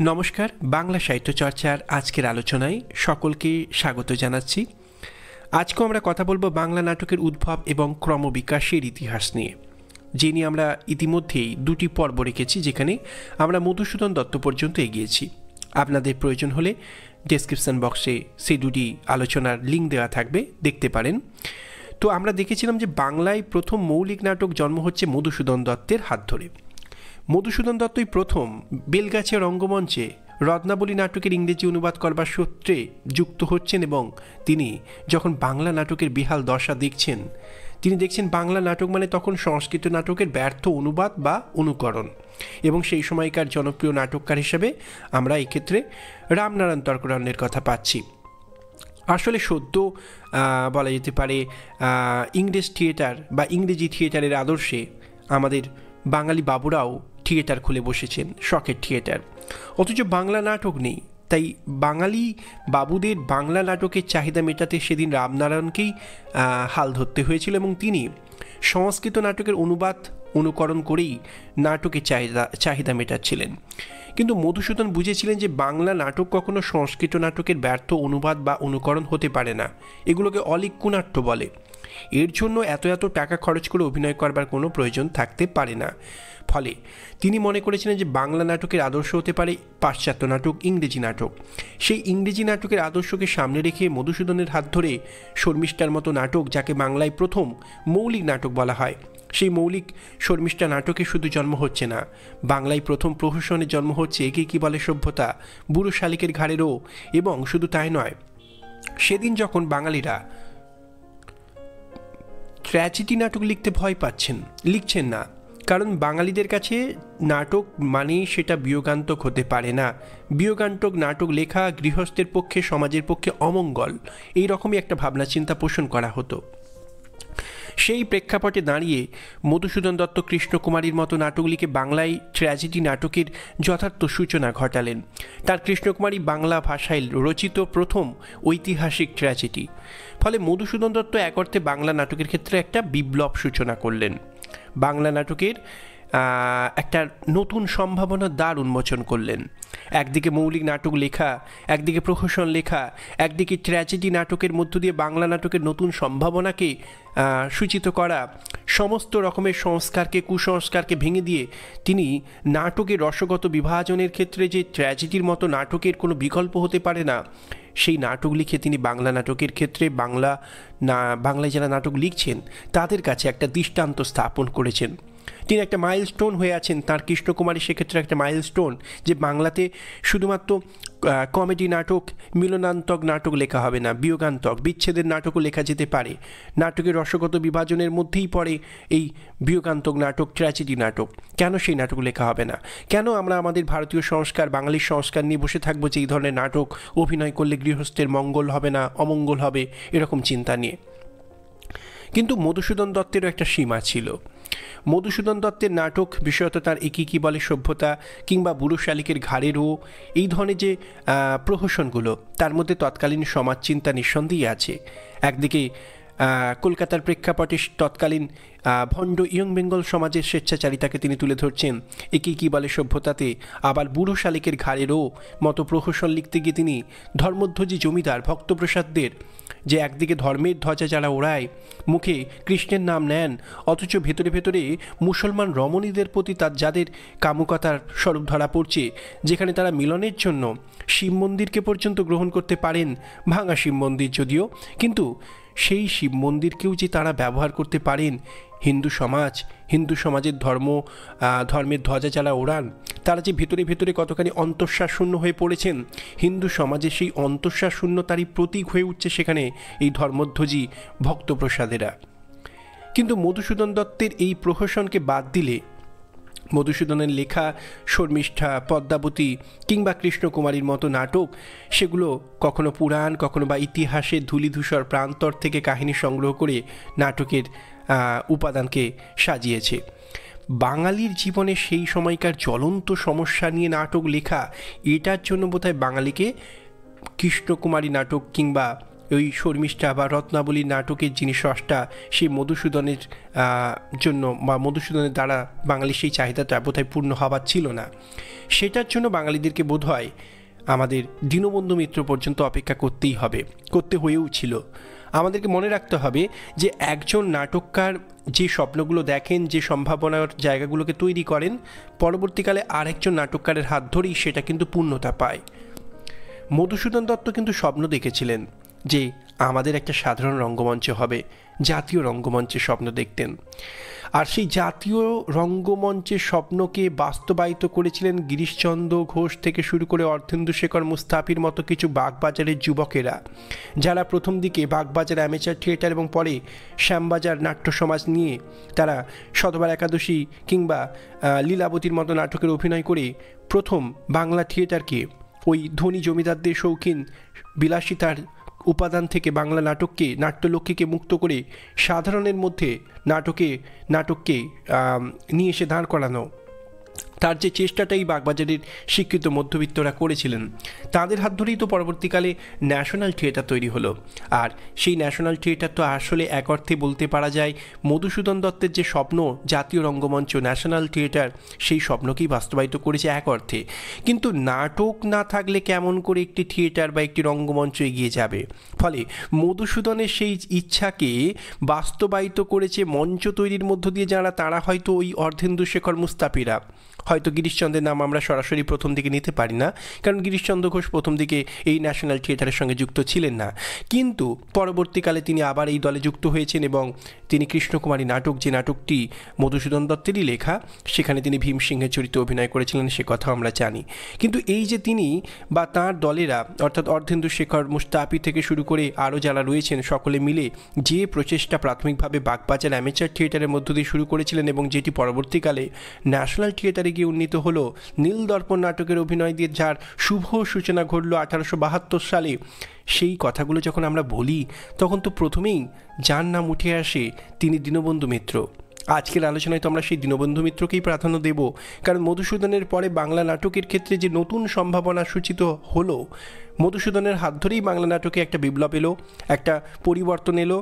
নমস্কার, বাংলা সাহিত্য চর্চার আজকের আলোচনায় সকলকে স্বাগত জানাচ্ছি। আজকেও আমরা কথা বলবো বাংলা নাটকের উদ্ভব এবং ক্রমবিকাশের ইতিহাস নিয়ে, যে নিয়ে আমরা ইতিমধ্যেই দুটি পর্ব রেখেছি, যেখানে আমরা মধুসূদন দত্ত পর্যন্ত এগিয়েছি। আপনাদের প্রয়োজন হলে ডেসক্রিপশন বক্সে সেই দুটি আলোচনার লিঙ্ক দেওয়া থাকবে, দেখতে পারেন। তো আমরা দেখেছিলাম যে বাংলায় প্রথম মৌলিক নাটক জন্ম হচ্ছে মধুসূদন দত্তের হাত ধরে। মধুসূদন দত্তই প্রথম বেলগাছিয়া রঙ্গমঞ্চে রত্নাবলী নাটকের ইংরেজি অনুবাদ করবার সূত্রে যুক্ত হচ্ছেন, এবং তিনি যখন বাংলা নাটকের বেহাল দশা দেখছেন, তিনি দেখছেন বাংলা নাটক মানে তখন সংস্কৃত নাটকের ব্যর্থ অনুবাদ বা অনুকরণ। এবং সেই সময়কার জনপ্রিয় নাটককার হিসেবে আমরা এক্ষেত্রে রামনারায়ণ তর্করণ্যের কথা পাচ্ছি। আসলে সদ্য বলা যেতে পারে ইংরেজ থিয়েটার বা ইংরেজি থিয়েটারের আদর্শে আমাদের বাঙালি বাবুরাও থিয়েটার খুলে বসেছেন, শখের থিয়েটার, অথচ বাংলা নাটক নেই। তাই বাঙালি বাবুদের বাংলা নাটকের চাহিদা মেটাতে সেদিন রামনারায়ণকেই হাল ধরতে হয়েছিল, এবং তিনি সংস্কৃত নাটকের অনুবাদ অনুকরণ করেই নাটকের চাহিদা মেটাচ্ছিলেন। কিন্তু মধুসূদন বুঝেছিলেন যে বাংলা নাটক কখনো সংস্কৃত নাটকের ব্যর্থ অনুবাদ বা অনুকরণ হতে পারে না, এগুলোকে অলিকুনাট্য বলে। এর জন্য এত টাকা খরচ করে অভিনয় করবার কোনো প্রয়োজন থাকতে পারে না। ফলে তিনি মনে করেছিলেন যে বাংলা নাটকের আদর্শ হতে পারে পাশ্চাত্য নাটক, ইংরেজি নাটক। সেই ইংরেজি নাটকের আদর্শকে সামনে রেখে মধুসূদনের হাত ধরে শর্মিষ্ঠার মতো নাটক, যাকে বাংলায় প্রথম মৌলিক নাটক বলা হয়, সেই মৌলিক শর্মিষ্ঠা নাটকে শুধু জন্ম হচ্ছে না, বাংলায় প্রথম প্রহসনের জন্ম হচ্ছে একে কি বলে সভ্যতা, বুড়ো শালিকের ঘাড়েরও। এবং শুধু তাই নয়, সেদিন যখন বাঙালিরা ট্র্যাজেডি নাটক লিখতে ভয় লিখছেন না, কারণ বাঙালিদের কাছে নাটক মানেই সেটা বিয়োগান্তক হতে পারে না। বিয়োগান্তক নাটক লেখা গৃহস্থের পক্ষে, সমাজের পক্ষে অমঙ্গল, এই রকমই একটা ভাবনা চিন্তা পোষণ করা হতো। সেই প্রেক্ষাপটে দাঁড়িয়ে মধুসূদন দত্ত কৃষ্ণকুমারীর মতো নাটক লিখে বাংলায় ট্র্যাজেডি নাটকের যথার্থ সূচনা ঘটালেন। তার কৃষ্ণকুমারী বাংলা ভাষায় রচিত প্রথম ঐতিহাসিক ট্র্যাজেডি। ফলে মধুসূদন দত্ত এক অর্থে বাংলা নাটকের ক্ষেত্রে একটা বিপ্লব সূচনা করলেন, বাংলা নাটকের একটা নতুন সম্ভাবনার দ্বার উন্মোচন করলেন। একদিকে মৌলিক নাটক লেখা, একদিকে প্রহসন লেখা, একদিকে ট্র্যাজেডি নাটকের মধ্য দিয়ে বাংলা নাটকের নতুন সম্ভাবনাকে সূচিত করা, সমস্ত রকমের সংস্কারকে, কুসংস্কারকে ভেঙে দিয়ে তিনি নাটকের রসগত বিভাজনের ক্ষেত্রে যে ট্র্যাজেডির মতো নাটকের কোনো বিকল্প হতে পারে না, সেই নাটক লিখে তিনি বাংলা নাটকের ক্ষেত্রে বাংলায় যারা নাটক লিখছেন তাদের কাছে একটা দৃষ্টান্ত স্থাপন করেছেন। তিনি একটা মাইলস্টোন হয়ে আছেন, তাঁর কৃষ্ণকুমারী সেক্ষেত্রে একটা মাইলস্টোন, যে বাংলাতে শুধুমাত্র কমেডি নাটক, মিলনান্তক নাটক লেখা হবে না, বিয়োগান্তক, বিচ্ছেদের নাটকও লেখা যেতে পারে। নাটকের রসগত বিভাজনের মধ্যেই পড়ে এই বিয়োগান্তক নাটক, ট্র্যাজেডি নাটক। কেন সেই নাটক লেখা হবে না? কেন আমরা আমাদের ভারতীয় সংস্কার, বাঙালির সংস্কার নিয়ে বসে থাকবো যে এই ধরনের নাটক অভিনয় করলে গৃহস্থের মঙ্গল হবে না, অমঙ্গল হবে, এরকম চিন্তা নিয়ে? কিন্তু মধুসূদন দত্তেরও একটা সীমা ছিল। মধুসূদন দত্তের নাটক, বিশেষত তার একে কি বলে সভ্যতা কিংবা বুড়ো শালিকের ঘাড়েরও, এই ধরনের যে প্রহসনগুলো, তার মধ্যে তৎকালীন সমাজ চিন্তা নিঃসন্দেহে আছে। একদিকে কলকাতার প্রেক্ষাপটে তৎকালীন ভণ্ড ইয়ং বেঙ্গল সমাজের স্বেচ্ছাচারিতাকে তিনি তুলে ধরছেন একে কি বলে সভ্যতাতে। আবার বুড়ো শালিকের ঘাড়েরও মতো প্রহসন লিখতে গিয়ে তিনি ধর্মধ্বজী জমিদার ভক্তপ্রসাদদের, যে একদিকে ধর্মের ধ্বজা যারা ওড়ায়, মুখে কৃষ্ণের নাম নেন, অথচ ভেতরে ভেতরে মুসলমান রমণীদের প্রতি যাদের কামুকতার স্বরূপ ধরা পড়ছে, যেখানে তারা মিলনের জন্য শিব মন্দিরকে পর্যন্ত গ্রহণ করতে পারেন, ভাঙা শিব মন্দির যদিও, কিন্তু সেই শিব মন্দিরকেও যে তারা ব্যবহার করতে পারেন, হিন্দু সমাজের ধর্মের ধ্বজা যারা ওড়ান, তারা যে ভেতরে ভেতরে কতখানি অন্তঃশ্বাস শূন্য হয়ে পড়েছেন, হিন্দু সমাজের সেই অন্তঃশ্বাস শূন্যতারই প্রতীক হয়ে উঠছে সেখানে এই ধর্মধ্বজী ভক্তপ্রসাদেরা। কিন্তু মধুসূদন দত্তের এই প্রহসনকে বাদ দিলে মধুসূদনের লেখা শর্মিষ্ঠা, পদ্মাবতী কিংবা কৃষ্ণকুমারীর মতো নাটক, সেগুলো কখনো পুরাণ, কখনো বা ইতিহাসের ধূলিধূসর প্রান্তর থেকে কাহিনী সংগ্রহ করে নাটকের উপাদানকে সাজিয়েছে। বাঙালির জীবনে সেই সময়কার জ্বলন্ত সমস্যা নিয়ে নাটক লেখা, এটার জন্য বোধহয় বাঙালিকে কৃষ্ণকুমারী নাটক কিংবা ওই শর্মিষ্ঠা বা রত্নাবলী নাটকের যিনি স্রষ্টা, সেই মধুসূদনের জন্য বা মধুসূদনের দ্বারা বাঙালির সেই চাহিদাটা বোধহয় পূর্ণ হবার ছিল না। সেটার জন্য বাঙালিদেরকে বোধহয় আমাদের দীনবন্ধু মিত্র পর্যন্ত অপেক্ষা করতে হয়েও ছিল। আমাদেরকে মনে রাখতে হবে যে একজন নাটককার যে স্বপ্নগুলো দেখেন, যে সম্ভাবনার জায়গাগুলোকে তৈরি করেন, পরবর্তীকালে আরেকজন নাটককারের হাত ধরেই সেটা কিন্তু পূর্ণতা পায়। মধুসূদন দত্ত কিন্তু স্বপ্ন দেখেছিলেন যে আমাদের একটা সাধারণ রঙ্গমঞ্চ হবে, জাতীয় রঙ্গমঞ্চের স্বপ্ন দেখতেন। আর সেই জাতীয় রঙ্গমঞ্চের স্বপ্নকে বাস্তবায়িত করেছিলেন গিরিশচন্দ্র ঘোষ থেকে শুরু করে অর্ধেন্দুশেখর মুস্তাফির মতো কিছু বাগবাজারের যুবকেরা, যারা প্রথম দিকে বাগবাজার অ্যামেচার থিয়েটার এবং পরে শ্যামবাজার নাট্য সমাজ নিয়ে তারা শতবার একাদশী কিংবা লীলাবতীর মতো নাটকের অভিনয় করে প্রথম বাংলা থিয়েটারকে ওই ধনী জমিদারদের শৌখিন বিলাসিতার উপাদান থেকে বাংলা নাটককে, নাট্যলক্ষ্মীকে মুক্ত করে সাধারণের মধ্যে নাটককে নিয়ে এসে দাঁড় করানো, তার যে চেষ্টাটাই বাগবাজারের শিক্ষিত মধ্যবিত্তরা করেছিলেন, তাদের হাত ধরেই তো পরবর্তীকালে ন্যাশনাল থিয়েটার তৈরি হলো। আর সেই ন্যাশনাল থিয়েটার তো আসলে এক অর্থে বলতে পারা যায় মধুসূদন দত্তের যে স্বপ্ন, জাতীয় রঙ্গমঞ্চ, ন্যাশনাল থিয়েটার, সেই স্বপ্নকেই বাস্তবায়িত করেছে এক অর্থে। কিন্তু নাটক না থাকলে কেমন করে একটি থিয়েটার বা একটি রঙ্গমঞ্চ এগিয়ে যাবে? ফলে মধুসূদনের সেই ইচ্ছাকে বাস্তবায়িত করেছে মঞ্চ তৈরির মধ্য দিয়ে যারা, তারা হয়তো ওই অর্ধেন্দুশেখর মুস্তাফিরা। হয়তো গিরিশচন্দ্রের নাম আমরা সরাসরি প্রথম দিকে নিতে পারি না, কারণ গিরিশচন্দ্র ঘোষ প্রথম দিকে এই ন্যাশনাল থিয়েটারের সঙ্গে যুক্ত ছিলেন না। কিন্তু পরবর্তীকালে তিনি আবার এই দলে যুক্ত হয়েছেন এবং তিনি কৃষ্ণকুমারী নাটক, যে নাটকটি মধুসূদন দত্তেরই লেখা, সেখানে তিনি ভীমসিংহের চরিত্রে অভিনয় করেছিলেন, সে কথা আমরা জানি। কিন্তু এই যে তিনি বা তাঁর দলেরা, অর্থাৎ অর্ধেন্দুশেখর মুস্তাফি থেকে শুরু করে আরও যারা রয়েছেন, সকলে মিলে যে প্রচেষ্টা প্রাথমিকভাবে বাগবাজার অ্যামেচার থিয়েটারের মধ্য দিয়ে শুরু করেছিলেন এবং যেটি পরবর্তীকালে ন্যাশনাল থিয়েটারে গিয়ে উন্নীত হলো নীলদর্পণ নাটকের অভিনয় দিয়ে, যার শুভ সূচনা ঘটল 1872 সালে, সেই কথাগুলো যখন আমরা বলি তখন তো প্রথমেই যার নাম উঠে আসে তিনি দীনবন্ধু মিত্র। আজকের আলোচনায় তো আমরা সেই দীনবন্ধু মিত্রকেই প্রাধান্য দেব, কারণ মধুসূদনের পরে বাংলা নাটকের ক্ষেত্রে যে নতুন সম্ভাবনা সূচিত হলো, মধুসূদনের হাত ধরেই বাংলা নাটকে একটা বিপ্লব এলো, একটা পরিবর্তন এলো,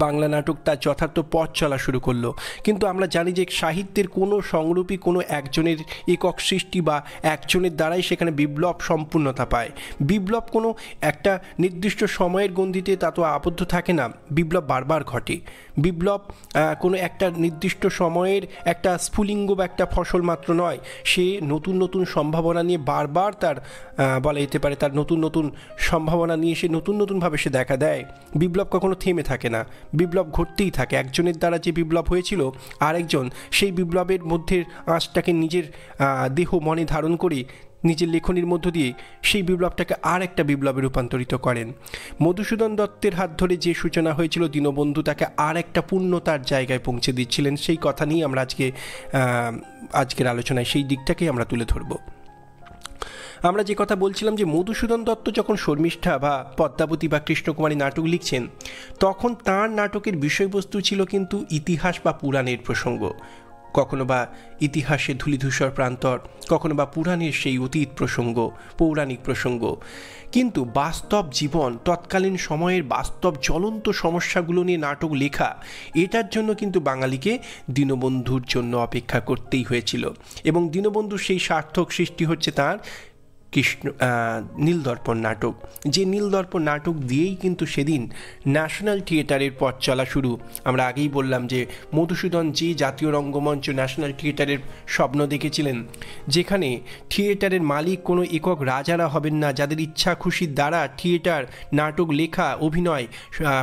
বাংলা নাটক তার যথার্থ পথ চলা শুরু করলো। কিন্তু আমরা জানি যে সাহিত্যের কোনো সংরূপী কোনো একজনের একক সৃষ্টি বা একজনের দ্বারাই সেখানে বিপ্লব সম্পূর্ণতা পায়। বিপ্লব কোনো একটা নির্দিষ্ট সময়ের গণ্ডিতে তা তো আবদ্ধ থাকে না, বিপ্লব বারবার ঘটে। বিপ্লব কোনো একটা নির্দিষ্ট সময়ের একটা স্ফুলিঙ্গ বা একটা ফসল মাত্র নয়, সে নতুন নতুন সম্ভাবনা নিয়ে বারবার তার বলা যেতে পারে তার নতুন নতুন সম্ভাবনা নিয়ে সে নতুনভাবে সে দেখা দেয়। বিপ্লব কখনো থেমে থাকে না, বিপ্লব ঘটতেই থাকে। একজনের দ্বারা যে বিপ্লব হয়েছিল, আরেকজন সেই বিপ্লবের মধ্যে আঁচটাকে নিজের দেহ মনে ধারণ করে নিজের লেখনীর মধ্য দিয়ে সেই বিপ্লবটাকে আর একটা বিপ্লবে রূপান্তরিত করেন। মধুসূদন দত্তের হাত ধরে যে সূচনা হয়েছিল, দীনবন্ধু তাকে আর একটা পূর্ণতার জায়গায় পৌঁছে দিচ্ছিলেন। সেই কথা নিয়ে আমরা আজকের আলোচনায় সেই দিকটাকেই আমরা তুলে ধরব। আমরা যে কথা বলছিলাম যে মধুসূদন দত্ত যখন শর্মিষ্ঠা বা পদ্মাবতী বা কৃষ্ণকুমারী নাটক লিখছেন, তখন তাঁর নাটকের বিষয়বস্তু ছিল কিন্তু ইতিহাস বা পুরাণের প্রসঙ্গ, কখনো বা ইতিহাসের ধূলিধূসর প্রান্তর, কখনো বা পুরাণের সেই অতীত প্রসঙ্গ, পৌরাণিক প্রসঙ্গ। কিন্তু বাস্তব জীবন, তৎকালীন সময়ের বাস্তব জ্বলন্ত সমস্যাগুলো নিয়ে নাটক লেখা, এটার জন্য কিন্তু বাঙালিকে দীনবন্ধুর জন্য অপেক্ষা করতেই হয়েছিল। এবং দীনবন্ধুর সেই সার্থক সৃষ্টি হচ্ছে তার নীলদর্পণ নাটক, যে নীলদর্পণ নাটক দিয়েই কিন্তু সেদিন ন্যাশনাল থিয়েটারের পথ চলা শুরু। আমরা আগেই বললাম যে মধুসূদন যে জাতীয় রঙ্গমঞ্চ ন্যাশনাল থিয়েটারের স্বপ্ন দেখেছিলেন, যেখানে থিয়েটারের মালিক কোনো একক রাজারা হবেন না, যাদের ইচ্ছা খুশির দ্বারা থিয়েটার নাটক লেখা, অভিনয়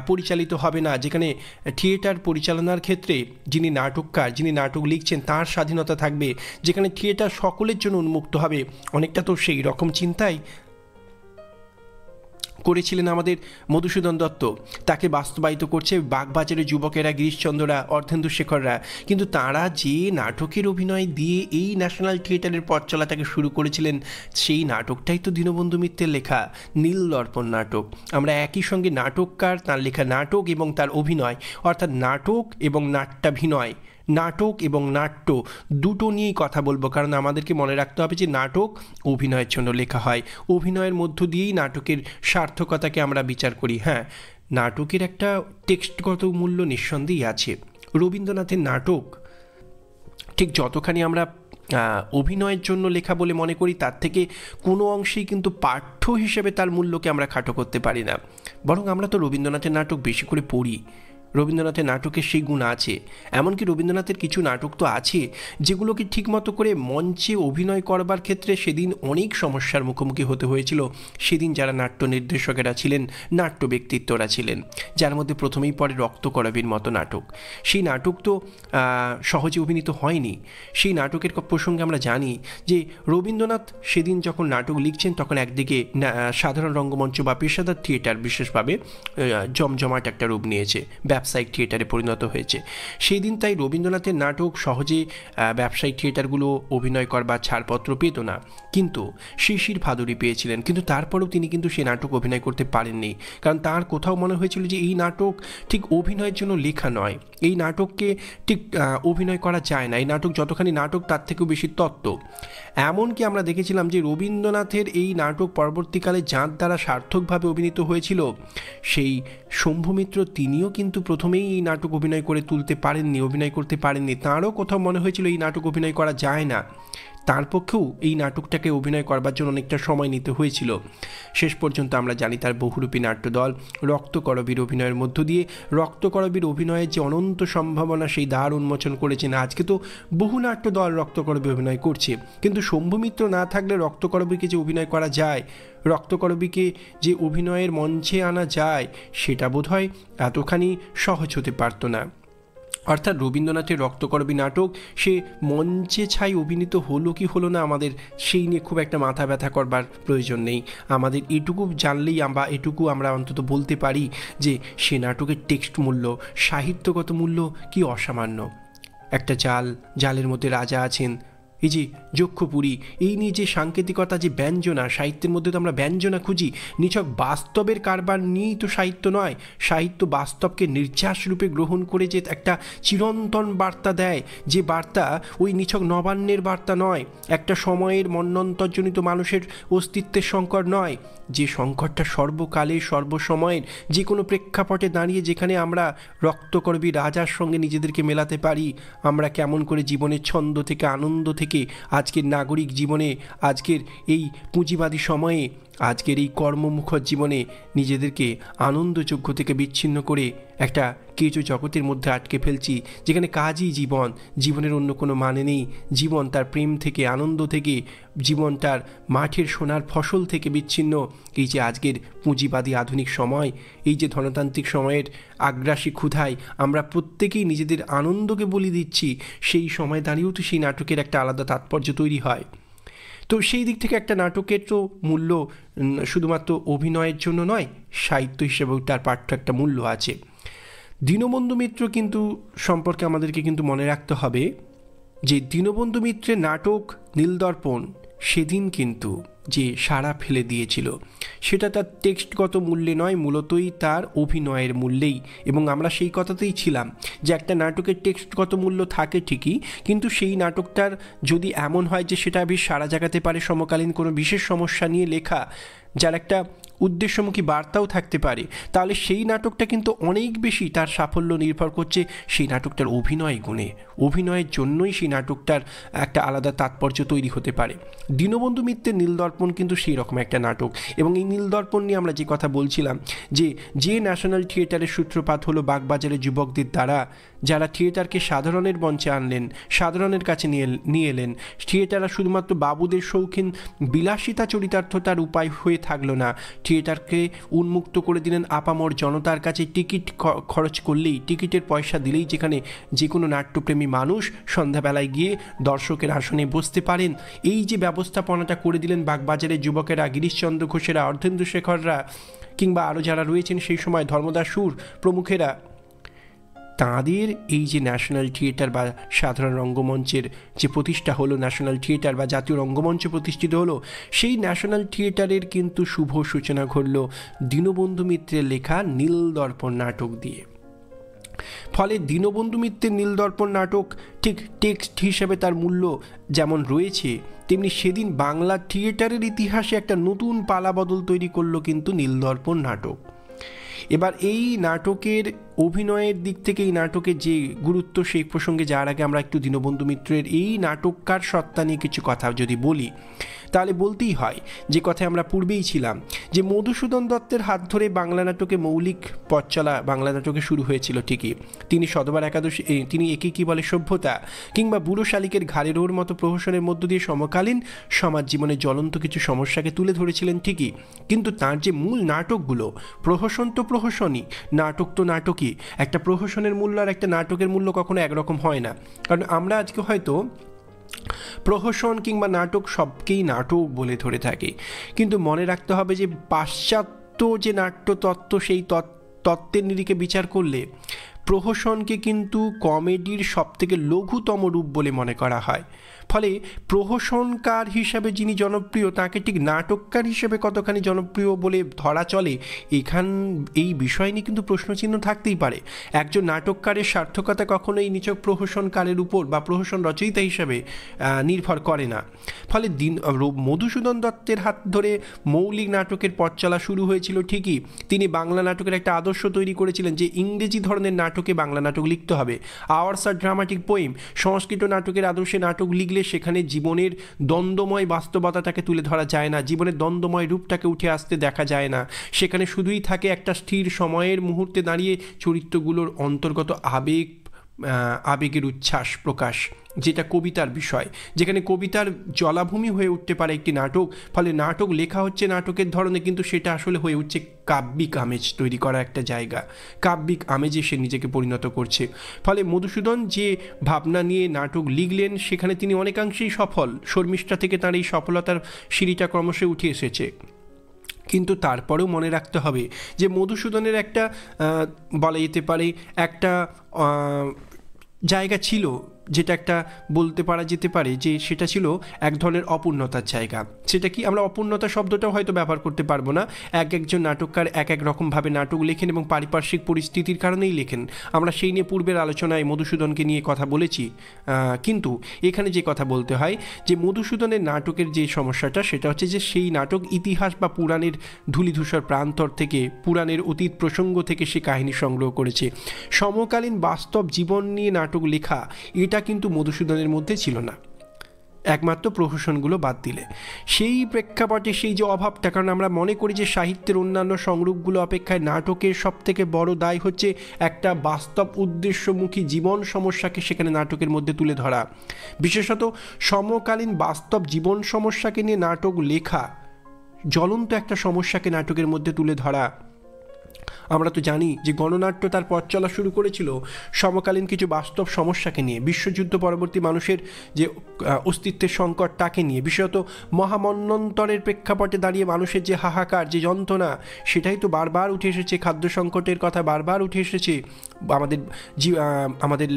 পরিচালিত হবে না, যেখানে থিয়েটার পরিচালনার ক্ষেত্রে যিনি নাটককার, যিনি নাটক লিখছেন, তার স্বাধীনতা থাকবে, যেখানে থিয়েটার সকলের জন্য উন্মুক্ত হবে। অনেকটা তো সেই রকম চিন্তাই করেছিলেন আমাদের মধুসূদন দত্ত। তাকে বাস্তবায়িত করছে বাগবাজারের যুবকেরা, গিরিশচন্দ্ররা, অর্ধেন্দুশেখররা। কিন্তু তারা যে নাটকের অভিনয় দিয়ে এই ন্যাশনাল থিয়েটারের পথ চলাটাকে শুরু করেছিলেন, সেই নাটকটাই তো দীনবন্ধু মিত্রের লেখা নীলদর্পণ নাটক। আমরা একই সঙ্গে নাটককার, তার লেখা নাটক এবং তার অভিনয়, অর্থাৎ নাটক এবং নাট্যাভিনয়, নাটক এবং নাট্য দুটো নিয়েই কথা বলবো, কারণ আমাদেরকে মনে রাখতে হবে যে নাটক অভিনয়ের জন্য লেখা হয়, অভিনয়ের মধ্য দিয়েই নাটকের সার্থকতাকে আমরা বিচার করি। হ্যাঁ, নাটকের একটা টেক্সটগত মূল্য নিঃসন্দেহেই আছে। রবীন্দ্রনাথের নাটক ঠিক যতখানি আমরা অভিনয়ের জন্য লেখা বলে মনে করি, তার থেকে কোনো অংশেই কিন্তু পাঠ্য হিসেবে তার মূল্যকে আমরা খাটো করতে পারি না। বরং আমরা তো রবীন্দ্রনাথের নাটক বেশি করে পড়ি, রবীন্দ্রনাথের নাটকের সেই গুণ আছে। এমনকি রবীন্দ্রনাথের কিছু নাটক তো আছে যেগুলোকে ঠিকমতো করে মঞ্চে অভিনয় করবার ক্ষেত্রে সেদিন অনেক সমস্যার মুখোমুখি হতে হয়েছিল। সেদিন যারা নাট্য নির্দেশকেরা ছিলেন, নাট্য ব্যক্তিত্বরা ছিলেন, যার মধ্যে প্রথমেই পড়ে রক্তকরবীর মতো নাটক। সেই নাটক তো সহজে অভিনীত হয়নি। সেই নাটকের প্রসঙ্গে আমরা জানি যে রবীন্দ্রনাথ সেদিন যখন নাটক লিখছেন, তখন একদিকে সাধারণ রঙ্গমঞ্চ বা পেশাদার থিয়েটার বিশেষভাবে জমজমাট একটা রূপ নিয়েছে, ব্যবসায়িক থিয়েটারে পরিণত হয়েছে। সেই দিন তাই রবীন্দ্রনাথের নাটক সহজে ব্যবসায়িক থিয়েটারগুলো অভিনয় করবার ছাড়পত্র পেত না, কিন্তু শিশির ভাদুড়ী পেয়েছিলেন। কিন্তু তারপরেও তিনি কিন্তু সেই নাটক অভিনয় করতে পারেননি, কারণ তার কোথাও মনে হয়েছিল যে এই নাটক ঠিক অভিনয়ের জন্য লেখা নয়, এই নাটককে ঠিক অভিনয় করা যায় না, এই নাটক যতখানি নাটক তার থেকেও বেশি তত্ত্ব। এমনকি আমরা দেখেছিলাম যে রবীন্দ্রনাথের এই নাটক পরবর্তীকালে যার দ্বারা সার্থকভাবে অভিনীত হয়েছিল, সেই শম্ভু মিত্র তিনিও কিন্তু প্রথমেই এই নাটক অভিনয় করতে পারেননি। তাঁরও কোথাও মনে হয়েছিল এই নাটক অভিনয় করা যায় না, তার পক্ষেও এই নাটকটাকে অভিনয় করবার জন্য অনেকটা সময় নিতে হয়েছিল। শেষ পর্যন্ত আমরা জানি তার বহুরূপী নাট্যদল রক্তকরবীর অভিনয়ের মধ্য দিয়ে রক্তকরবীর অভিনয়ের যে অনন্ত সম্ভাবনা, সেই দ্বার উন্মোচন করেছেন। আজকে তো বহু নাট্যদল রক্তকরবী অভিনয় করছে, কিন্তু শম্ভু মিত্র না থাকলে রক্তকরবীকে যে অভিনয় করা যায়, রক্তকরবীকে যে অভিনয়ের মঞ্চে আনা যায়, সেটা বোধহয় এতখানি সহজ হতে পারত না। অর্থাৎ রবীন্দ্রনাথের রক্তকরবী নাটক সে মঞ্চে ছাই অভিনীত হলো কি হলো না, আমাদের সেই নিয়ে খুব একটা মাথা ব্যথা করবার প্রয়োজন নেই। আমাদের এটুকু জানলেই এটুকু আমরা অন্তত বলতে পারি যে সে নাটকের টেক্সট মূল্য, সাহিত্যগত মূল্য কি অসামান্য। একটা জালের মধ্যে রাজা আছেন, এই যে যক্ষপুরী, এই নিয়ে যে সাংকেতিকতা, যে ব্যঞ্জনা, সাহিত্যের মধ্যে তো আমরা ব্যঞ্জনা খুঁজি, নিছক বাস্তবের কারবার নিয়েই তো সাহিত্য নয়। সাহিত্য বাস্তবকে নির্যাস রূপে গ্রহণ করে যে একটা চিরন্তন বার্তা দেয়, যে বার্তা ওই নিছক নবান্নের বার্তা নয়, একটা সময়ের মন্বন্তরজনিত মানুষের অস্তিত্বের সংকট নয়, যে সংকটটা সর্বকালে সর্বসময়ের যে কোনো প্রেক্ষাপটে দাঁড়িয়ে যেখানে আমরা রক্তকরবী রাজার সঙ্গে নিজেদেরকে মেলাতে পারি, আমরা কেমন করে জীবনের ছন্দ থেকে, আনন্দ থেকে, আজকের নাগরিক জীবনে, আজকের এই পুঁজিবাদী সময়ে, আজকের এই কর্মমুখর জীবনে নিজেদেরকে আনন্দযোগ্য থেকে বিচ্ছিন্ন করে একটা কেঁচো জগতের মধ্যে আটকে ফেলছি, যেখানে কাজই জীবন, জীবনের অন্য কোনো মানে নেই। জীবন তার প্রেম থেকে, আনন্দ থেকে, জীবন তার মাঠের সোনার ফসল থেকে বিচ্ছিন্ন। এই যে আজকের পুঁজিবাদী আধুনিক সময়, এই যে ধনতান্ত্রিক সময়ের আগ্রাসী ক্ষুধায় আমরা প্রত্যেকেই নিজেদের আনন্দকে বলি দিচ্ছি, সেই সময় দাঁড়িয়েও তো সেই নাটকের একটা আলাদা তাৎপর্য তৈরি হয়। তো সেই দিক থেকে একটা নাটকের তো মূল্য শুধুমাত্র অভিনয়ের জন্য নয়, সাহিত্য হিসেবেও তার পাঠ্য একটা মূল্য আছে। দীনবন্ধু মিত্র কিন্তু সম্পর্কে আমাদেরকে কিন্তু মনে রাখতে হবে যে দীনবন্ধু মিত্রের নাটক নীলদর্পণ সেদিন কিন্তু যে সাড়া ফেলে দিয়েছিল, সেটা তার টেক্সটগত মূল্যে নয়, মূলতই তার অভিনয়ের মূল্যেই। এবং আমরা সেই কথাতেই ছিলাম যে একটা নাটকের টেক্সটগত মূল্য থাকে ঠিকই, কিন্তু সেই নাটকটার যদি এমন হয় যে সেটা বেশ সাড়া জাগাতে পারে সমকালীন কোনো বিশেষ সমস্যা নিয়ে লেখা, যার একটা উদ্দেশ্যমুখী বার্তাও থাকতে পারে, তাহলে সেই নাটকটা কিন্তু অনেক বেশি তার সাফল্য নির্ভর করছে সেই নাটকটার অভিনয় গুণে। অভিনয়ের জন্যই সেই নাটকটার একটা আলাদা তাৎপর্য তৈরি হতে পারে। দীনবন্ধু মিত্রের নীলদর্পণ কিন্তু সেই রকম একটা নাটক। এবং এই নীলদর্পণ নিয়ে আমরা যে কথা বলছিলাম, যে ন্যাশনাল থিয়েটারের সূত্রপাত হলো বাগবাজারের যুবকদের দ্বারা, যারা থিয়েটারকে সাধারণের মঞ্চে আনলেন, সাধারণের কাছে নিয়ে এলেন। থিয়েটাররা শুধুমাত্র বাবুদের শৌখিন বিলাসিতা চরিতার্থতার উপায় হয়ে থাকলো না, থিয়েটারকে উন্মুক্ত করে দিলেন আপামর জনতার কাছে। টিকিট খরচ করলেই, টিকিটের পয়সা দিলেই যেখানে যে কোনো নাট্যপ্রেমী মানুষ সন্ধ্যাবেলায় গিয়ে দর্শকের আসনে বসতে পারেন, এই যে ব্যবস্থাপনাটা করে দিলেন বাগবাজারের যুবকেরা, গিরিশচন্দ্র ঘোষেরা, অর্ধেন্দু শেখররা, কিংবা আরও যারা রয়েছেন সেই সময় ধর্মদাস সুর প্রমুখেরা, তাঁদের এই যে ন্যাশনাল থিয়েটার বা সাধারণ রঙ্গমঞ্চের যে প্রতিষ্ঠা হলো, ন্যাশনাল থিয়েটার বা জাতীয় রঙ্গমঞ্চ প্রতিষ্ঠিত হলো, সেই ন্যাশনাল থিয়েটারের কিন্তু শুভ সূচনা ঘটল দীনবন্ধু মিত্রের লেখা নীলদর্পণ নাটক দিয়ে। ফলে দীনবন্ধু মিত্রের নীলদর্পণ নাটক ঠিক টেক্সট হিসেবে তার মূল্য যেমন রয়েছে, তেমনি সেদিন বাংলা থিয়েটারের ইতিহাসে একটা নতুন পালাবদল তৈরি করলো কিন্তু নীলদর্পণ নাটক। এবার এই নাটকের অভিনয়ের দিক থেকে এই নাটকের যে গুরুত্ব, সেই প্রসঙ্গে যাওয়ার আগে আমরা একটু দীনবন্ধু মিত্রের এই নাটককার সত্তা নিয়ে কিছু কথা যদি বলি, তাহলে বলতেই হয় যে কথায় আমরা পূর্বেই ছিলাম যে মধুসূদন দত্তের হাত ধরে বাংলা নাটকে মৌলিক পথ চলা বাংলা নাটকে শুরু হয়েছিল ঠিকই। তিনি সধবার একাদশী, তিনি একে কী বলে সভ্যতা কিংবা বুড়ো শালিকের ঘাড়ের ওর মতো প্রহসনের মধ্য দিয়ে সমকালীন সমাজ জীবনে জ্বলন্ত কিছু সমস্যাকে তুলে ধরেছিলেন ঠিকই, কিন্তু তার যে মূল নাটকগুলো, প্রহসন তো প্রহসনই, নাটক তো নাটকই। একটা প্রহসনের মূল্য আর একটা নাটকের মূল্য কখনো একরকম হয় না। কারণ আমরা আজকে হয়তো প্রহসন কিংবা নাটক সবকেই নাটক বলে ধরে থাকি, কিন্তু মনে রাখতে হবে যে পাশ্চাত্য যে নাট্য তত্ত্ব, সেই তত্ত্বের নিরিখে বিচার করলে প্রহসনকে কিন্তু কমেডির সবথেকে লঘুতম রূপ বলে মনে করা হয়। ফলে প্রহসনকার হিসাবে যিনি জনপ্রিয়, তাকে ঠিক নাটককার হিসেবে কতখানি জনপ্রিয় বলে ধরা চলে, এই বিষয় নিয়ে কিন্তু প্রশ্নচিহ্ন থাকতেই পারে। একজন নাটককারের সার্থকতা কখনোই নিছক প্রহসনকারের উপর বা প্রহসন রচয়িতা হিসাবে নির্ভর করে না। ফলে মধুসূদন দত্তের হাত ধরে মৌলিক নাটকের পথ চলা শুরু হয়েছিল ঠিকই। তিনি বাংলা নাটকের একটা আদর্শ তৈরি করেছিলেন যে ইংরেজি ধরনের নাটকে বাংলা নাটক লিখতে হবে, আওয়ার্স আর ড্রামাটিক পোয়েম। সংস্কৃত নাটকের আদর্শে নাটক লিখলে সেখানে জীবনের দ্বন্দ্বময় বাস্তবতাটাকে তুলে ধরা যায় না, জীবনের দ্বন্দ্বময় রূপটাকে উঠে আসতে দেখা যায় না। সেখানে শুধুই থাকে একটা স্থির সময়ের মুহূর্তে দাঁড়িয়ে চরিত্রগুলোর অন্তর্গত আবেগের উচ্ছ্বাস প্রকাশ, যেটা কবিতার বিষয়, যেখানে কবিতার জলাভূমি হয়ে উঠতে পারে একটি নাটক। ফলে নাটক লেখা হচ্ছে নাটকের ধরনে, কিন্তু সেটা আসলে হয়ে উঠছে কাব্যিক আমেজ তৈরি করা একটা জায়গা, কাব্যিক আমেজে সে নিজেকে পরিণত করছে। ফলে মধুসূদন যে ভাবনা নিয়ে নাটক লিখলেন, সেখানে তিনি অনেকাংশেই সফল। শর্মিষ্ঠা থেকে তার এই সফলতার সিঁড়িটা ক্রমশ উঠে এসেছে। কিন্তু তারপরেও মনে রাখতে হবে যে মধুসূদনের একটা বলা যেতে পারে একটা জায়গা ছিল, যেটা একটা বলতে পারা যেতে পারে যে সেটা ছিল এক ধরনের অপূর্ণতার জায়গা। সেটা কি, আমরা অপূর্ণতা শব্দটাও হয়তো ব্যবহার করতে পারবো না। একজন নাটককার এক রকমভাবে নাটক লেখেন এবং পারিপার্শ্বিক পরিস্থিতির কারণেই লেখেন। আমরা সেই নিয়ে পূর্বের আলোচনায় মধুসূদনকে নিয়ে কথা বলেছি। কিন্তু এখানে যে কথা বলতে হয় যে মধুসূদনের নাটকের যে সমস্যাটা, সেটা হচ্ছে যে সেই নাটক ইতিহাস বা পুরাণের ধূলিধূসর প্রান্তর থেকে, পুরাণের অতীত প্রসঙ্গ থেকে সে কাহিনী সংগ্রহ করেছে। সমকালীন বাস্তব জীবন নিয়ে নাটক লেখা, এটা কিন্তু মধুসূদনের মধ্যে ছিল না, একমাত্র প্রহসনগুলো বাদ দিলে। সেই প্রেক্ষাপটে সেই যে অভাবটা, কারণ আমরা মনে করি যে সাহিত্যের অন্যান্য সংরূপগুলো অপেক্ষায় নাটকের সবথেকে বড় দায় হচ্ছে একটা বাস্তব উদ্দেশ্যমুখী জীবন সমস্যাকে সেখানে নাটকের মধ্যে তুলে ধরা, বিশেষত সমকালীন বাস্তব জীবন সমস্যাকে নিয়ে নাটক লেখা, জ্বলন্ত একটা সমস্যাকে নাটকের মধ্যে তুলে ধরা। আমরা তো জানি যে গণনাট্য তার পথ চলা শুরু করেছিল সমকালীন কিছু বাস্তব সমস্যাকে নিয়ে, বিশ্বযুদ্ধ পরবর্তী মানুষের যে অস্তিত্বের সংকট তাকে নিয়ে, বিশেষত মহামন্বন্তরের প্রেক্ষাপটে দাঁড়িয়ে মানুষের যে হাহাকার, যে যন্ত্রণা, সেটাই তো বারবার উঠে এসেছে। খাদ্য সংকটের কথা বারবার উঠে এসেছে আমাদের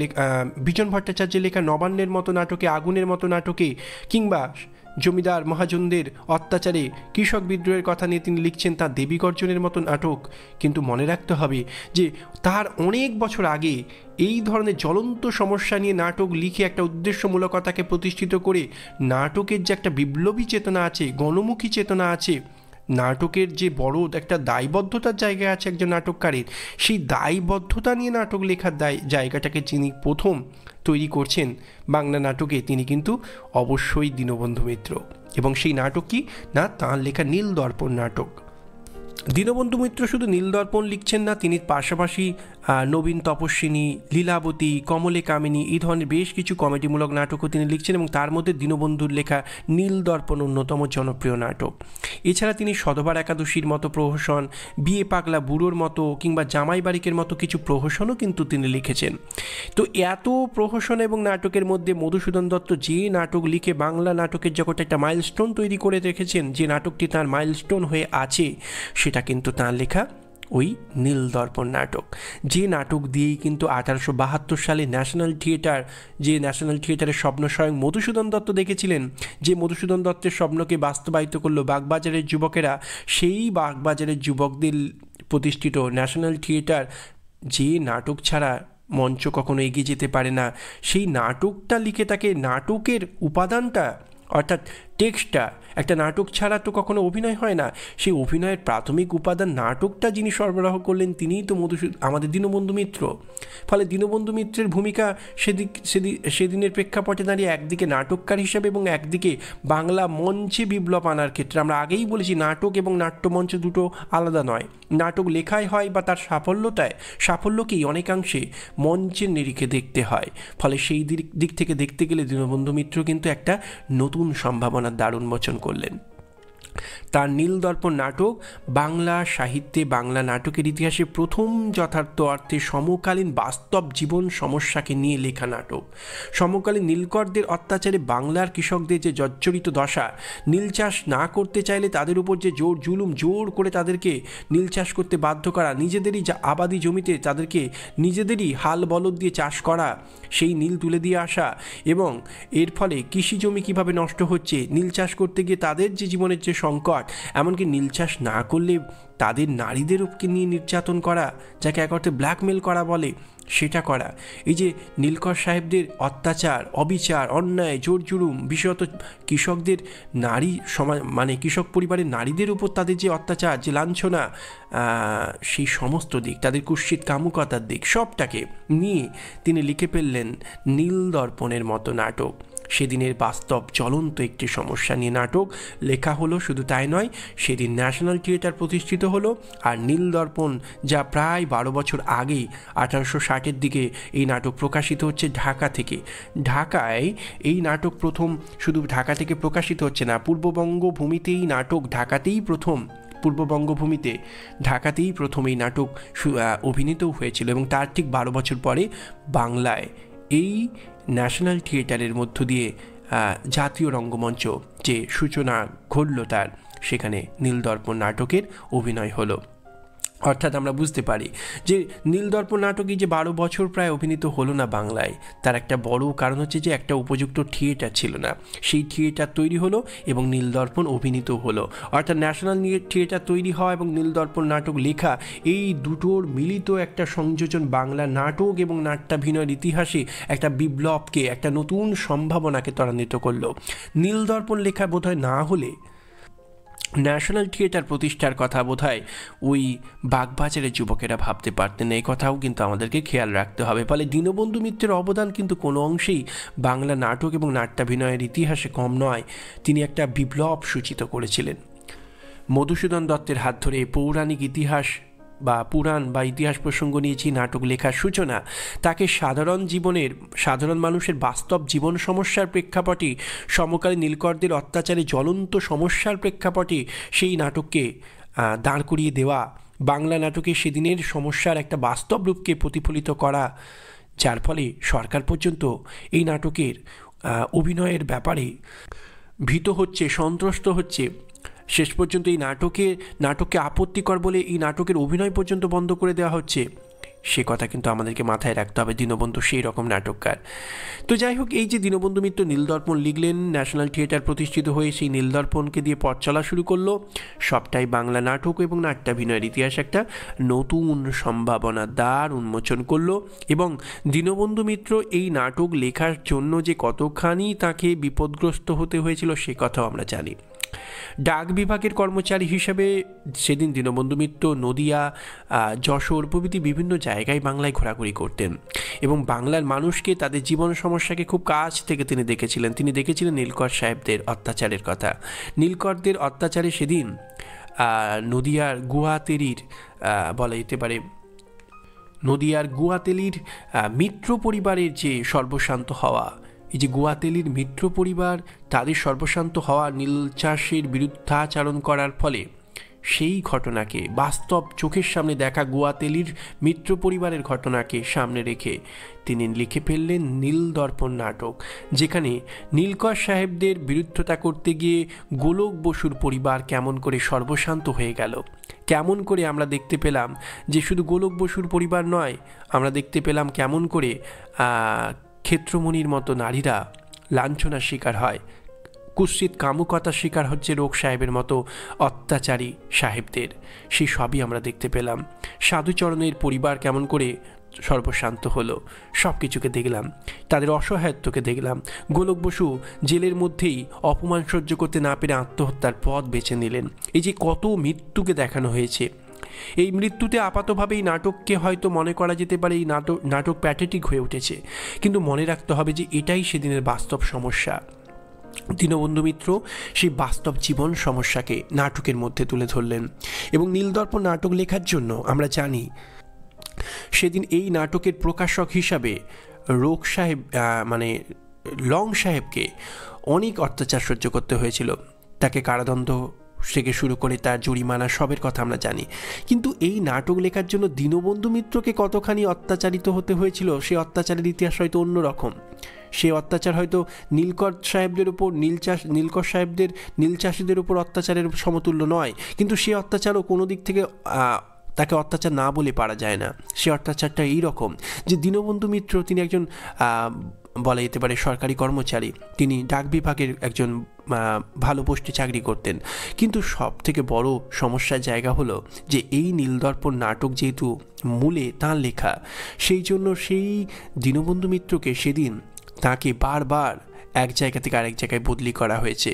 বিজন ভট্টাচার্যের লেখা নবান্নের মতো নাটকে, আগুনের মতো নাটকে, কিংবা জমিদার মহাজনদের অত্যাচারে কৃষক বিদ্রোহের কথা নিয়ে তিনি লিখছেন তার দেবী গর্জনের মতো নাটক। কিন্তু মনে রাখতে হবে যে তার অনেক বছর আগে এই ধরনের জ্বলন্ত সমস্যা নিয়ে নাটক লিখে একটা উদ্দেশ্যমূলকতাকে প্রতিষ্ঠিত করে নাটকের যে একটা বিপ্লবী চেতনা আছে, গণমুখী চেতনা আছে, নাটকের যে বড় একটা দায়বদ্ধতার জায়গা আছে একজন নাটককারের, সেই দায়বদ্ধতা নিয়ে নাটক লেখার জায়গাটাকে যিনি প্রথম তৈরি করছেন বাংলা নাটকে, তিনি কিন্তু অবশ্যই দীনবন্ধু মিত্র। এবং সেই নাটক কি না, তাঁর লেখা নীলদর্পণ নাটক। দীনবন্ধু মিত্র শুধু নীলদর্পণ লিখছেন না, তিনি পাশাপাশি নবীন তপস্বিনী, লীলাবতী, কমলে কামিনী, এই ধরনের বেশ কিছু কমেডিমূলক নাটকও তিনি লিখছেন, এবং তার মধ্যে দীনবন্ধুর লেখা নীলদর্পণ অন্যতম জনপ্রিয় নাটক। এছাড়া তিনি সধবার একাদশীর মতো প্রহসন, বিয়ে পাগলা বুড়োর মতো, কিংবা জামাই বারিকের মতো কিছু প্রহসনও কিন্তু তিনি লিখেছেন। তো এত প্রহসন এবং নাটকের মধ্যে মধুসূদন দত্ত যে নাটক লিখে বাংলা নাটকের জগতে একটা মাইলস্টোন তৈরি করে রেখেছেন, যে নাটকটি তার মাইলস্টোন হয়ে আছে, সেটা কিন্তু তাঁর লেখা ওই নীলদর্পণ নাটক। যে নাটক দিয়েই কিন্তু 1872 সালে ন্যাশনাল থিয়েটারের স্বপ্ন স্বয়ং মধুসূদন দত্ত দেখেছিলেন। যে মধুসূদন দত্তের স্বপ্নকে বাস্তবায়িত করলো বাগবাজারের যুবকেরা, সেই বাগবাজারের যুবকদের প্রতিষ্ঠিত ন্যাশনাল থিয়েটার যে নাটক ছাড়া মঞ্চ কখনো এগিয়ে যেতে পারে না, সেই নাটকটা লিখে তাকে নাটকের উপাদানটা অর্থাৎ টেক্সটটা, একটা নাটক ছাড়া তো কখনো অভিনয় হয় না, সেই অভিনয়ের প্রাথমিক উপাদান নাটকটা যিনি সরবরাহ করলেন তিনিই তো আমাদের দীনবন্ধু মিত্র। ফলে দীনবন্ধু মিত্রের ভূমিকা সেদিনের প্রেক্ষাপটে দাঁড়িয়ে একদিকে নাটককার হিসাবে এবং একদিকে বাংলা মঞ্চে বিপ্লব আনার ক্ষেত্রে। আমরা আগেই বলেছি নাটক এবং নাট্যমঞ্চ দুটো আলাদা নয়। নাটক লেখায় হয় বা তার সাফল্যকেই অনেকাংশে মঞ্চের নিরিখে দেখতে হয়। ফলে সেই দিক থেকে দেখতে গেলে দীনবন্ধু মিত্র কিন্তু একটা নতুন সম্ভাবনার দ্বার উন্মোচন করলেন। তার নীলদর্পণ নাটক বাংলা সাহিত্যে, বাংলা নাটকের ইতিহাসে প্রথম যথার্থ অর্থে সমকালীন বাস্তব জীবন সমস্যাকে নিয়ে লেখা নাটক। সমকালীন নীলকরদের অত্যাচারে বাংলার কৃষকদের যে জর্জরিত দশা, নীল চাষ না করতে চাইলে তাদের উপর যে জোর করে তাদেরকে নীল চাষ করতে বাধ্য করা, নিজেদেরই আবাদি জমিতে তাদেরকে নিজেদেরই হাল বলদ দিয়ে চাষ করা, সেই নীল তুলে দিয়ে আসা এবং এর ফলে কৃষি জমি কীভাবে নষ্ট হচ্ছে, নীল চাষ করতে গিয়ে তাদের যে জীবনের যে সংকট, এমনকি নীল চাষ না করলে তাদের নারীদের উপকে নিয়ে নির্যাতন করা, যাকে এক অর্থে ব্ল্যাকমেল করা বলে, সেটা করা। এই যে নীলকর সাহেবদের অত্যাচার, অবিচার, অন্যায়, জোর জুলুম, বিশেষত কৃষকদের নারী সমাজ মানে কৃষক পরিবারের নারীদের উপর তাদের যে অত্যাচার, যে লাঞ্ছনা, সেই সমস্ত দিক, তাদের কুৎসিত কামুকতার দিক, সবটাকে নিয়ে তিনি লিখে ফেললেন নীলদর্পণের মতো নাটক। সেদিনের বাস্তব জ্বলন্ত একটি সমস্যা নিয়ে নাটক লেখা হলো। শুধু তাই নয়, সেদিন ন্যাশনাল থিয়েটার প্রতিষ্ঠিত হলো। আর নীলদর্পণ যা প্রায় 12 বছর আগেই 1860-এর দিকে এই নাটক প্রকাশিত হচ্ছে ঢাকা থেকে। ঢাকায় এই নাটক প্রথম শুধু ঢাকা থেকে প্রকাশিত হচ্ছে না, পূর্ববঙ্গভূমিতেই নাটক ঢাকাতেই প্রথম ঢাকাতেই প্রথম এই নাটক অভিনীতও হয়েছিল এবং তার ঠিক 12 বছর পরে বাংলায় এই ন্যাশনাল থিয়েটারের মধ্য দিয়ে জাতীয় রঙ্গমঞ্চ যে সূচনা ঘটল তার, সেখানে নীলদর্পণ নাটকের অভিনয় হলো। অর্থাৎ আমরা বুঝতে পারি যে নীলদর্পণ নাটকই যে 12 বছর প্রায় অভিনীত হলো না বাংলায়, তার একটা বড় কারণ হচ্ছে যে একটা উপযুক্ত থিয়েটার ছিল না। সেই থিয়েটার তৈরি হলো এবং নীলদর্পণ অভিনীত হলো। অর্থাৎ ন্যাশনাল থিয়েটার তৈরি হওয়া এবং নীলদর্পণ নাটক লেখা, এই দুটোর মিলিত একটা সংযোজন বাংলা নাটক এবং নাট্যাভিনয়ের ইতিহাসে একটা বিপ্লবকে, একটা নতুন সম্ভাবনাকে ত্বরান্বিত করলো। নীলদর্পণ লেখা বোধহয় না হলে ন্যাশনাল থিয়েটার প্রতিষ্ঠার কথা বোধহয় ওই বাগবাজারের যুবকেরা ভাবতে পারতেন। এই কথাও কিন্তু আমাদেরকে খেয়াল রাখতে হবে। ফলে দীনবন্ধু মিত্রের অবদান কিন্তু কোনো অংশেই বাংলা নাটক এবং নাট্যাভিনয়ের ইতিহাসে কম নয়। তিনি একটা বিপ্লব সূচিত করেছিলেন। মধুসূদন দত্তের হাত ধরে পৌরাণিক ইতিহাস বা পুরাণ বা ইতিহাস প্রসঙ্গ নিয়েছি নাটক লেখার সূচনা। তাকে সাধারণ মানুষের বাস্তব জীবন সমস্যার প্রেক্ষাপটে, সমকালীন নীলকরদের অত্যাচারে জ্বলন্ত সমস্যার প্রেক্ষাপটে সেই নাটককে দাঁড় করিয়ে দেওয়া, বাংলা নাটকে সেদিনের সমস্যার একটা বাস্তব রূপকে প্রতিফলিত করা, যার ফলে সরকার পর্যন্ত এই নাটকের অভিনয়ের ব্যাপারে ভীত হচ্ছে, সন্ত্রস্ত হচ্ছে। শেষ পর্যন্ত এই নাটককে আপত্তিকর বলে এই নাটকের অভিনয় পর্যন্ত বন্ধ করে দেওয়া হচ্ছে। সে কথা কিন্তু আমাদেরকে মাথায় রাখতে হবে। দীনবন্ধু সেই রকম নাটককার। তো যাই হোক, এই যে দীনবন্ধু মিত্র নীলদর্পণ লিখলেন, ন্যাশনাল থিয়েটার প্রতিষ্ঠিত হয়ে সেই নীলদর্পণকে দিয়ে পথ চলা শুরু করলো, সবটাই বাংলা নাটক এবং নাট্যাভিনয়ের ইতিহাস একটা নতুন সম্ভাবনার দ্বার উন্মোচন করলো। এবং দীনবন্ধু মিত্র এই নাটক লেখার জন্য যে কতখানি তাকে বিপদগ্রস্ত হতে হয়েছিল সে কথাও আমরা জানি। ডাক বিভাগের কর্মচারী হিসেবে সেদিন দীনবন্ধু মিত্র নদিয়া, যশোর প্রভৃতি বিভিন্ন জায়গায় বাংলায় ঘোরাঘুরি করতেন এবং বাংলার মানুষকে, তাদের জীবন সমস্যাকে খুব কাছ থেকে তিনি দেখেছিলেন। তিনি দেখেছিলেন নীলকর সাহেবদের অত্যাচারের কথা। নীলকরদের অত্যাচারে সেদিন নদিয়ার গুয়াতেলির বলা যেতে পারে নদিয়ার গুয়াতেলির মিত্র পরিবারের যে সর্বশান্ত হওয়া, এই যে গুয়াতেলির মিত্র পরিবার তাদের সর্বশান্ত হওয়া, নীল চাষের বিরুদ্ধাচরণ করার ফলে সেই ঘটনাকে, বাস্তব চোখের সামনে দেখা গুয়াতেলির মিত্র পরিবারের ঘটনাকে সামনে রেখে তিনি লিখে ফেললেন নীলদর্পণ নাটক, যেখানে নীলকর সাহেবদের বিরুদ্ধতা করতে গিয়ে গোলক বসুর পরিবার কেমন করে সর্বশান্ত হয়ে গেল, কেমন করে আমরা দেখতে পেলাম যে শুধু গোলক বসুর পরিবার নয়, আমরা দেখতে পেলাম কেমন করে ক্ষেত্রমণির মতো নারীরা লাঞ্ছনার শিকার হয়, কুৎসিত কামুকতার শিকার হচ্ছে রোগ সাহেবের মতো অত্যাচারী সাহেবদের, সেই সবই আমরা দেখতে পেলাম। সাধুচরণের পরিবার কেমন করে সর্বশান্ত হলো, সব কিছুকে দেখলাম, তাদের অসহায়ত্বকে দেখলাম। গোলক বসু জেলের মধ্যেই অপমান সহ্য করতে না পেরে আত্মহত্যার পথ বেছে নিলেন। এই যে কত মৃত্যুকে দেখানো হয়েছে, এই মৃত্যুতে আপাতভাবে এই নাটককে হয়তো মনে করা যেতে পারে এই নাটক প্যাথেটিক হয়ে উঠেছে, কিন্তু মনে রাখতে হবে যে এটাই সেদিনের বাস্তব সমস্যা। দীনবন্ধু মিত্র সেই বাস্তব জীবন সমস্যাকে নাটকের মধ্যে তুলে ধরলেন। এবং নীলদর্পণ নাটক লেখার জন্য আমরা জানি সেদিন এই নাটকের প্রকাশক হিসাবে রোগ সাহেব মানে লং সাহেবকে অনেক অত্যাচার সহ্য করতে হয়েছিল। তাকে কারাদণ্ড থেকে শুরু করে তার জরিমানা সবের কথা আমরা জানি। কিন্তু এই নাটক লেখার জন্য দীনবন্ধু মিত্রকে কতখানি অত্যাচারিত হতে হয়েছিল, সেই অত্যাচারের ইতিহাস হয়তো অন্যরকম। সেই অত্যাচার হয়তো নীলকর সাহেবদের উপর নীলকর সাহেবদের নীল চাষিদের উপর অত্যাচারের সমতুল্য নয়, কিন্তু সেই অত্যাচারও কোনো দিক থেকে তাকে অত্যাচার না বলে পারা যায় না। সে অত্যাচারটা এইরকম যে দীনবন্ধু মিত্র তিনি একজন বলা যেতে পারে সরকারি কর্মচারী, তিনি ডাক বিভাগের একজন ভালো পোস্টে চাকরি করতেন। কিন্তু সব থেকে বড় সমস্যার জায়গা হলো যে এই নীলদর্পণ নাটক যেহেতু মূলে তাঁর লেখা, সেই জন্য সেই দীনবন্ধু মিত্রকে সেদিন তাকে বারবার এক জায়গা থেকে আরেক জায়গায় বদলি করা হয়েছে।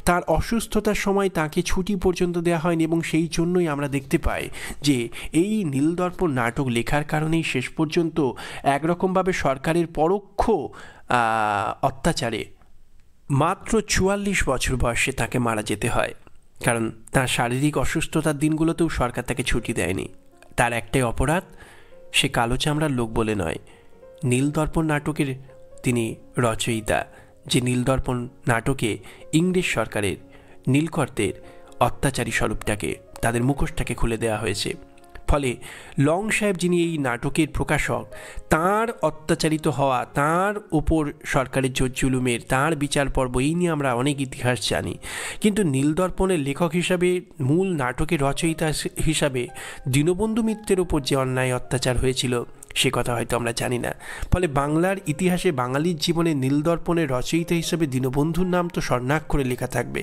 তার অসুস্থতার সময় তাকে ছুটি পর্যন্ত দেওয়া হয়নি, এবং সেই জন্যই আমরা দেখতে পাই যে এই নীলদর্পণ নাটক লেখার কারণেই শেষ পর্যন্ত একরকমভাবে সরকারের পরোক্ষ অত্যাচারে মাত্র 44 বছর বয়সে তাকে মারা যেতে হয়। কারণ তার শারীরিক অসুস্থতার দিনগুলোতেও সরকার তাকে ছুটি দেয়নি। তার একটাই অপরাধ, সে কালো চামড়ার লোক বলে নয়, নীলদর্পণ নাটকের তিনি রচয়িতা। যে নীলদর্পণ নাটকে ইংরেজ সরকারের নীলকরদের অত্যাচারী স্বরূপটাকে, তাদের মুখোশটাকে খুলে দেওয়া হয়েছে। ফলে লং সাহেব যিনি এই নাটকের প্রকাশক, তার অত্যাচারিত হওয়া, তার ওপর সরকারের জুলুমের, তার বিচার পর্ব, এই নিয়ে আমরা অনেক ইতিহাস জানি। কিন্তু নীলদর্পণের লেখক হিসাবে, মূল নাটকের রচয়িতা হিসাবে দীনবন্ধু মিত্রের ওপর যে অন্যায় অত্যাচার হয়েছিল সে কথা হয়তো আমরা জানি না। ফলে বাংলার ইতিহাসে বাঙালির জীবনে নীলদর্পণের রচয়িতা হিসেবে দীনবন্ধুর নাম তো স্বর্ণাক্ষরে লেখা থাকবে।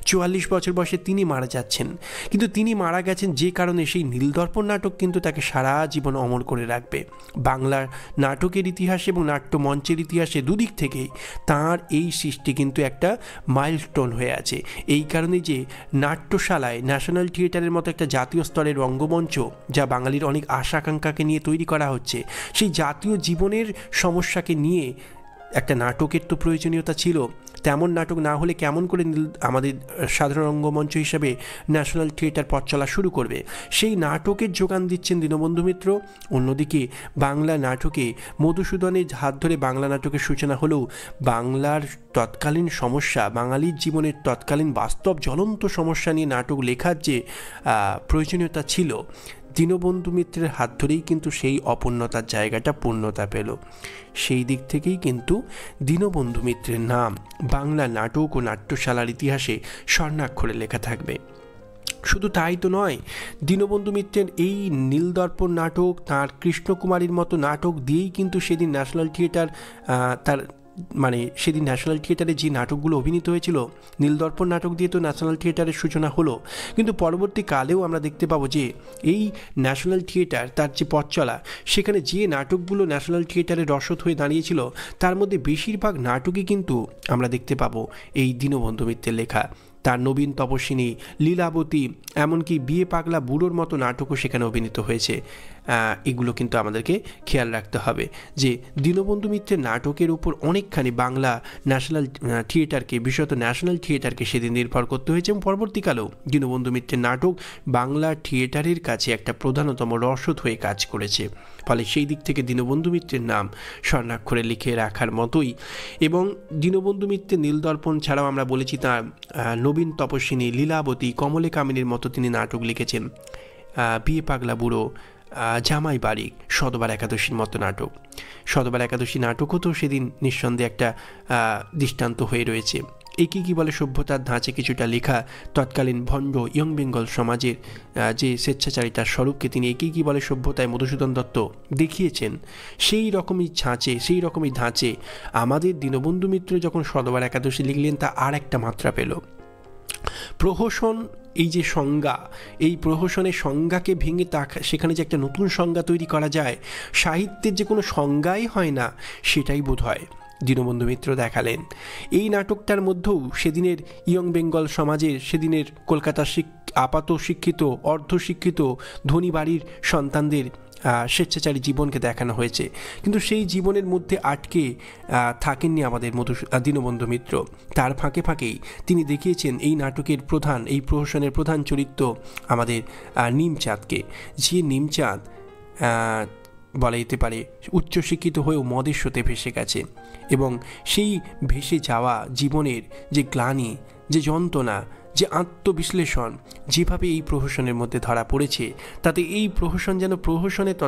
44 বছর বয়সে তিনি মারা যাচ্ছেন, কিন্তু তিনি মারা গেছেন যে কারণে সেই নীলদর্পণ নাটক কিন্তু তাকে সারা জীবন অমর করে রাখবে। বাংলার নাটকের ইতিহাসে এবং নাট্যমঞ্চের ইতিহাসে দুদিক থেকেই তার এই সৃষ্টি কিন্তু একটা মাইলস্টোন হয়ে আছে। এই কারণে যে নাট্যশালায় ন্যাশনাল থিয়েটারের মতো একটা জাতীয় স্তরের রঙ্গমঞ্চ, যা বাঙালির অনেক আশা আকাঙ্ক্ষাকে নিয়ে তৈরি করা হচ্ছে, সেই জাতীয় জীবনের সমস্যাকে নিয়ে একটা নাটকের তো প্রয়োজনীয়তা ছিল। তেমন নাটক না হলে কেমন করে আমাদের সাধারণ রঙ্গমঞ্চ হিসাবে ন্যাশনাল থিয়েটার পথ চলা শুরু করবে? সেই নাটকের যোগান দিচ্ছেন দীনবন্ধু মিত্র। অন্যদিকে বাংলা নাটকে মধুসূদনের হাত ধরে বাংলা নাটকের সূচনা হলেও বাংলার তৎকালীন সমস্যা, বাঙালির জীবনের তৎকালীন বাস্তব জ্বলন্ত সমস্যা নিয়ে নাটক লেখার যে প্রয়োজনীয়তা ছিল, দীনবন্ধু মিত্রের হাত ধরেই কিন্তু সেই অপূর্ণতার জায়গাটা পূর্ণতা পেল। সেই দিক থেকেই কিন্তু দীনবন্ধু মিত্রের নাম বাংলা নাটক ও নাট্যশালার ইতিহাসে স্বর্ণাক্ষরে লেখা থাকবে। শুধু তাই তো নয়, দীনবন্ধু মিত্রের এই নীলদর্পণ নাটক, তাঁর কৃষ্ণকুমারীর মতো নাটক দিয়েই কিন্তু সেদিন ন্যাশনাল থিয়েটার সেদিন ন্যাশনাল থিয়েটারে যে নাটকগুলো অভিনীত হয়েছিল, নীলদর্পণ নাটক দিয়ে তো ন্যাশনাল থিয়েটারের সূচনা হলো। কিন্তু পরবর্তীকালেও আমরা দেখতে পাবো যে এই ন্যাশনাল থিয়েটার, তার যে পথ চলা, সেখানে যে নাটকগুলো ন্যাশনাল থিয়েটারের রসদ হয়ে দাঁড়িয়েছিল, তার মধ্যে বেশিরভাগ নাটকই কিন্তু আমরা দেখতে পাবো এই দীনবন্ধু মিত্রের লেখা। তার নবীন তপস্বিনী, লীলাবতী, এমনকি বিয়ে পাগলা বুড়োর মতো নাটকও সেখানে অভিনীত হয়েছে। এগুলো কিন্তু আমাদেরকে খেয়াল রাখতে হবে যে দীনবন্ধু মিত্রের নাটকের উপর অনেকখানি বাংলা ন্যাশনাল থিয়েটারকে, বিশেষত ন্যাশনাল থিয়েটারকে সেদিন নির্ভর করতে হয়েছে। এবং পরবর্তীকালেও দীনবন্ধু মিত্রের নাটক বাংলা থিয়েটারের কাছে একটা প্রধানতম রসদ হয়ে কাজ করেছে। ফলে সেই দিক থেকে দীনবন্ধু মিত্রের নাম স্বর্ণাক্ষরে লিখে রাখার মতোই। এবং দীনবন্ধু মিত্রের নীলদর্পণ ছাড়াও আমরা বলেছি তার নবীন তপস্বিনী, লীলাবতী, কমলে কামিনীর মতো তিনি নাটক লিখেছেন। বিয়ে পাগলা বুড়ো, জামাই বাড়ি, শতবার একাদশীর মতো নাটক। শতবার একাদশী নাটকও তো সেদিন নিঃসন্দেহে একটা দৃষ্টান্ত হয়ে রয়েছে। একে কি বলে সভ্যতার ধাঁচে কিছুটা লেখা তৎকালীন ভণ্ড ইয়ং বেঙ্গল সমাজের যে স্বেচ্ছাচারিতার স্বরূপকে তিনি একে কি বলে সভ্যতায় মধুসূদন দত্ত দেখিয়েছেন, সেই রকমই ছাঁচে, সেই রকমই ধাঁচে আমাদের দীনবন্ধু মিত্র যখন সধবার একাদশী লিখলেন তা আর একটা মাত্রা পেল। প্রহসন, এই যে সংজ্ঞা, এই প্রহসনের সংজ্ঞাকে ভেঙে সেখানে যে একটা নতুন সংজ্ঞা তৈরি করা যায়, সাহিত্যের যে কোনো সংজ্ঞাই হয় না, সেটাই বোধ হয় দীনবন্ধু মিত্র দেখালেন। এই নাটকটার মধ্যেও সেদিনের ইয়ং বেঙ্গল সমাজের, সেদিনের কলকাতার আপাত শিক্ষিত, অর্ধশিক্ষিত, ধনী বাড়ির সন্তানদের স্বেচ্ছাচারী জীবনকে দেখানো হয়েছে, কিন্তু সেই জীবনের মধ্যে আটকে থাকেননি আমাদের দীনবন্ধু মিত্র। তার ফাঁকে ফাঁকেই তিনি দেখিয়েছেন এই নাটকের প্রধান, এই প্রহসনের প্রধান চরিত্র আমাদের নিমচাঁদকে, যে নিমচাঁদ বলা যেতে পারে উচ্চশিক্ষিত হয়েও মদের স্রোতে ভেসে গেছে, এবং সেই ভেসে যাওয়া জীবনের যে গ্লানি, যে যন্ত্রণা, যে আত্মবিশ্লেষণ যেভাবে এই প্রহসনের মধ্যে ধরা পড়েছে, তাতে এই প্রহসন যেন প্রহসনের